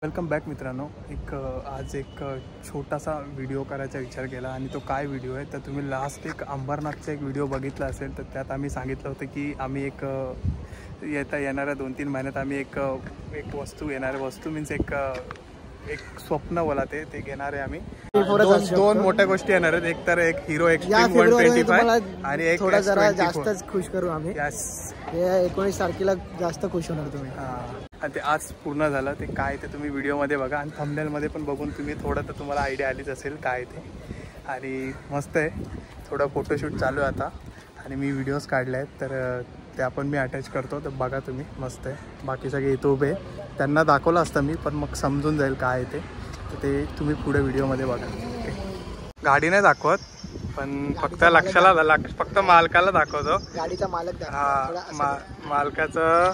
Welcome back मित्रांनो. आज एक छोटासा व्हिडिओ करायचा विचार केला आणि तो काय व्हिडिओ आहे तर तुम्ही लास्ट एक अंबरनाथचा एक व्हिडिओ बघितला असेल तर त्यात आम्ही सांगितलं होतं की आम्ही येणाऱ्या 2-3 महिन्यात आम्ही एक वस्तू मीन्स एक स्वप्न बोला ते घेणार आहे. आम्ही दोन मोठ्या गोष्टी येणार आहेत. एक तर एक हिरो एक्स्ट्रीम 125 आणि एक थोडा जरा जास्तच खुश करू आम्ही. 19 तारखेला जास्त खुश होणार तुम्ही. आणि ते आज पूर्ण झालं. ते काय ते तुम्ही व्हिडिओमध्ये बघा आणि थंबनेलमध्ये पण बघून तुम्ही थोडं तर तुम्हाला आयडिया आलीच असेल काय ते. आणि मस्त आहे. थोडं फोटोशूट चालू आहे आता आणि मी व्हिडिओज काढले आहेत तर ते आपण मी अटॅच करतो तर बघा तुम्ही. मस्त आहे. बाकी सगळे इथं उभे त्यांना दाखवलं असतं मी पण मग समजून जाईल काय ते. तर ते तुम्ही पुढे व्हिडिओमध्ये बघा. गाडी नाही दाखवत पण फक्त फक्त मालकाला दाखवतो. गाडीचा मालक मालकाचं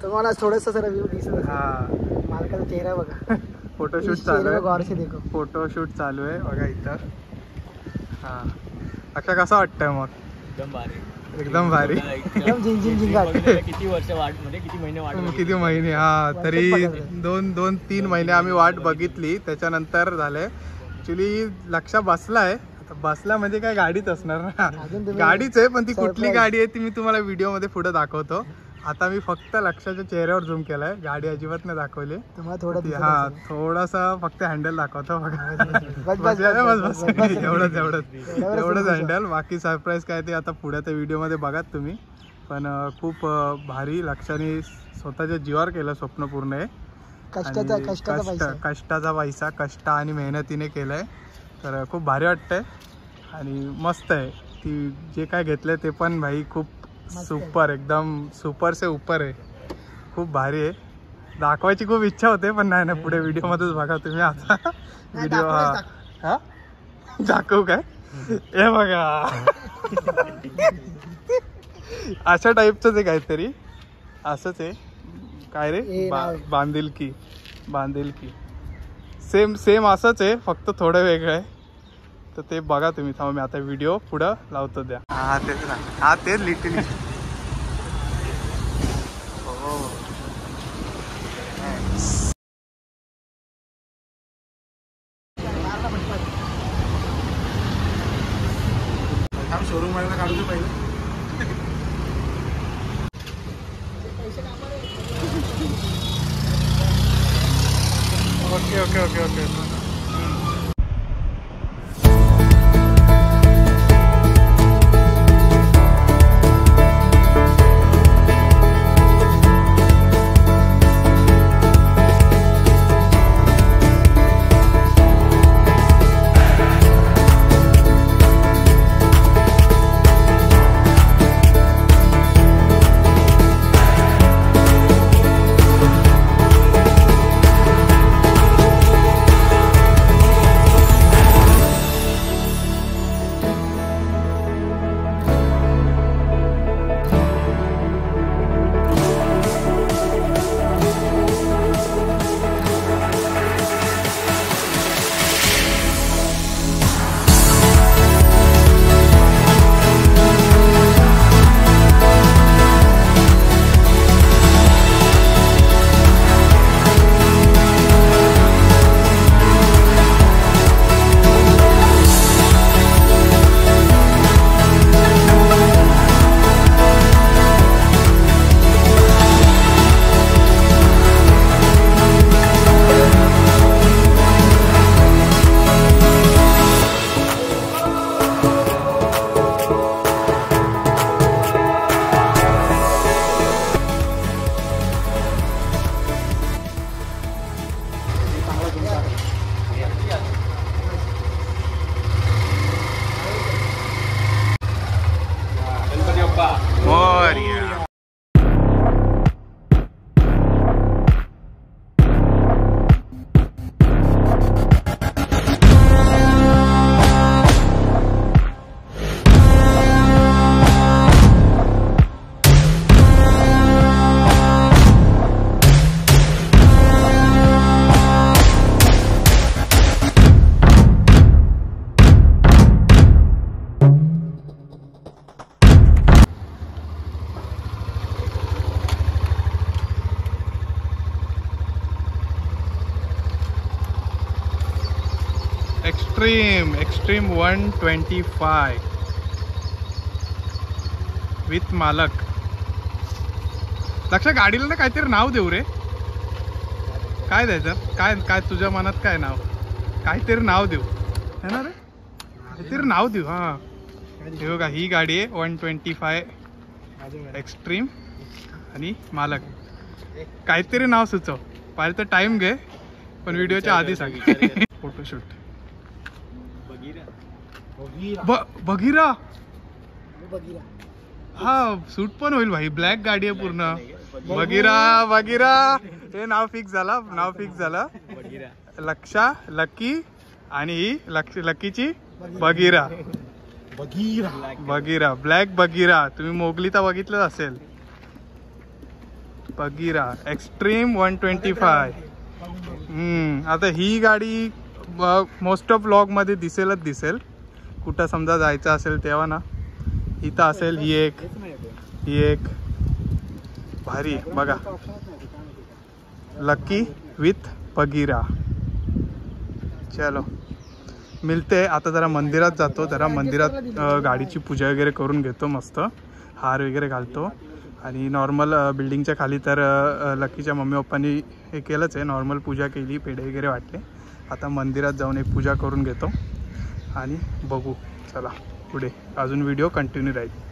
तुम्हाला थोडंसं जरा व्ह्यू दिसत. मालकाचा चेहरा बघा. फोटोशूट चालू आहे. गौर से देखो. फोटोशूट चालू आहे बघा इथं. अक्षा कसं वाटतंय मग? एकदम भारी. किती महिने तरी 2-3 महिने आम्ही वाट बघितली. त्याच्यानंतर झालंय. ऍक्च्युली लक्ष बसलाय. बसला म्हणजे काय गाडीच असणार ना. गाडीच आहे पण ती कुठली गाडी आहे ती मी तुम्हाला व्हिडिओ मध्ये पुढे दाखवतो. आता मी फक्त लक्षाच्या चेहऱ्यावर झूम केलाय. गाडी अजिबात नाही दाखवली. थोडासा फक्त हँडल दाखवतो बघा. एवढंच हँडल. बाकी सरप्राईज काय ते आता पुढे व्हिडिओ मध्ये बघा तुम्ही. पण खूप भारी. लक्षाने स्वतःच्या जीवावर केलं स्वप्न पूर्ण आहे. कष्टाचा पैसा कष्ट आणि मेहनतीने केलंय तर खूप भारी वाटतंय आणि मस्त आहे. ती जे काय घेतलंय ते पण भाई खूप सुपर एकदम सुपर से ऊपर आहे. खूप भारी आहे. दाखवायची खूप इच्छा होते पण नाही ना पुढे व्हिडिओ मध्येच बघा तुम्ही. आता व्हिडिओ दाखवू काय हे बघा. अशा टाईपच आहे काहीतरी. असंच आहे काय रे बांधिलकी सेम असंच आहे फक्त थोडं वेगळं आहे. तर ते बघा तुम्ही. थांबा मी आता व्हिडिओ पुढं लावतो द्या. तेच ना. तेच लिटरली. शोरूम वाल्याला काढू पहिले. ओके. एक्स्ट्रीम 125 विथ मालक. लक्ष गाडीला ना काहीतरी नाव देऊ रे. काय द्यायचं? काय काय तुझ्या मनात काय नाव? काहीतरी नाव देऊ है ना रे. काहीतरी नाव देऊ. हा हे बघा ही गाडी आहे 125 एक्स्ट्रीम आणि मालक. काहीतरी नाव सुचव. पाहिजे तर टाइम घे पण व्हिडिओच्या आधी सांग. फोटोशूट बघिरा. हा शूट पण होईल भाई. ब्लॅक गाडी आहे पूर्ण. बघिरा हे नाव फिक्स झालं. लक्षा लकी आणि ही लकीची बघिरा. ब्लॅक बघिरा. तुम्ही मोगलीता बघितलं असेल. बघिरा एक्स्ट्रीम 125. आता ही गाडी मोस्ट ऑफ व्लॉग मध्ये दिसेल. कुठं समजा जायचं असेल तेव्हा ना इथं असेल. ही एक भारी बघा. Lucky with Bagheera. चलो मिळते. आता जरा मंदिरात जातो. मंदिरात गाडीची पूजा वगैरे करून घेतो. मस्त हार वगैरे घालतो. आणि नॉर्मल बिल्डिंगच्या खाली तर लकीच्या मम्मी पप्पांनी हे केलंच आहे. नॉर्मल पूजा केली. पेढे वगैरे वाटले. आता मंदिरात जाऊन एक पूजा करून घेतो आणि बघू. चला पुढे अजून व्हिडिओ कंटिन्यू राहील.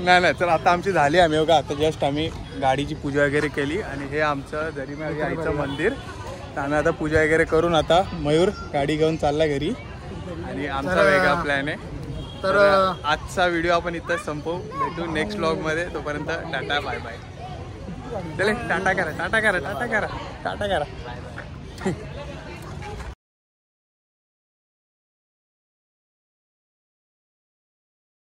नाही तर आता आमची झाली. आम्ही बघा आता जस्ट आम्ही गाडीची पूजा वगैरे केली आणि हे आमचं जरीमाई आईचं मंदिर. तर आम्ही आता पूजा वगैरे करून आता मयूर गाडी घेऊन चालला घरी आणि आमचा वेगळा प्लॅन आहे. तर आजचा व्हिडिओ आपण इथंच संपवू. भेटू नेक्स्ट व्लॉगमध्ये. तोपर्यंत टाटा बाय बाय. चले टाटा करा.